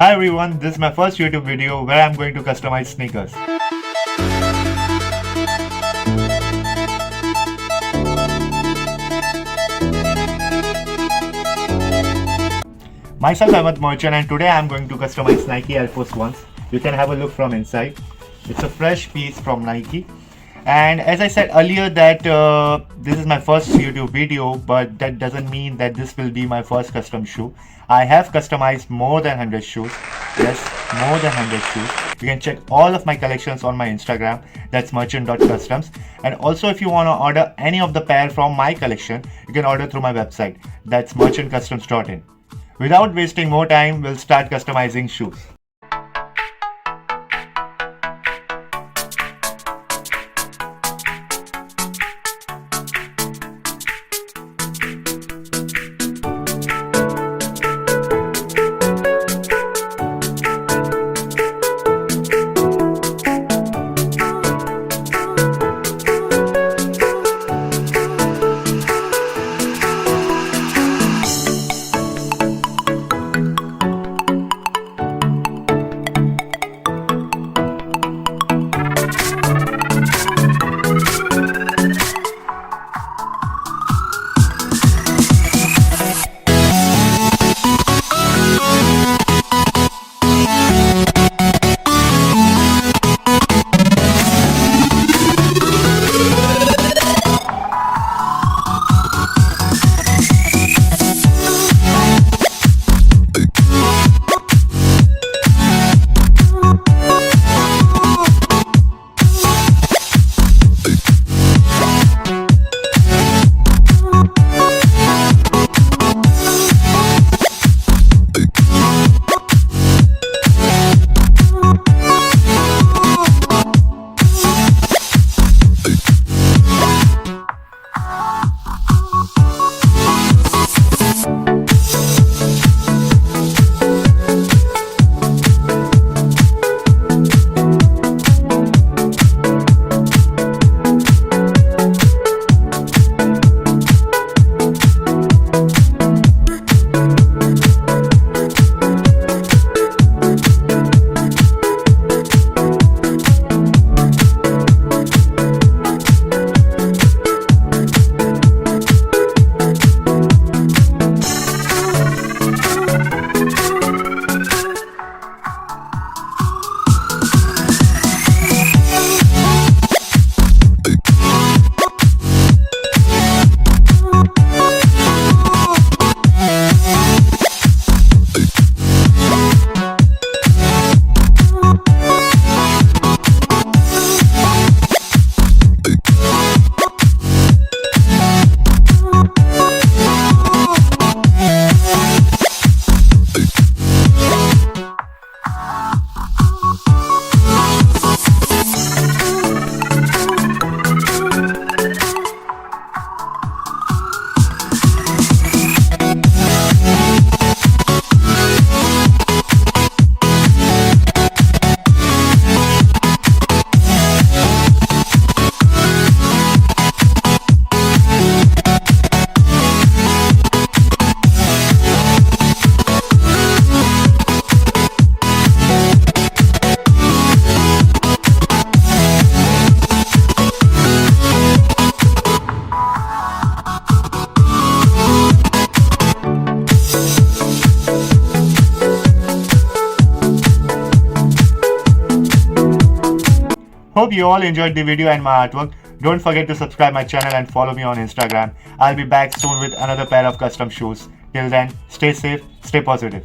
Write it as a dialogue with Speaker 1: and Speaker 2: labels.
Speaker 1: Hi everyone, this is my first YouTube video where I'm going to customize sneakers. Myself, I'm a merchant, and today I'm going to customize Nike Air Force Ones. You can have a look from inside. It's a fresh piece from Nike. And as I said earlier that this is my first YouTube video, but that doesn't mean that this will be my first custom shoe. I have customized more than 100 shoes. Yes, more than 100 shoes. You can check all of my collections on my Instagram. That's merchant.customs. And also if you want to order any of the pair from my collection, you can order through my website. That's merchantcustoms.in. Without wasting more time, we'll start customizing shoes. Hope you all enjoyed the video and my artwork. Don't forget to subscribe my channel and follow me on Instagram. I'll be back soon with another pair of custom shoes. Till then, stay safe, stay positive.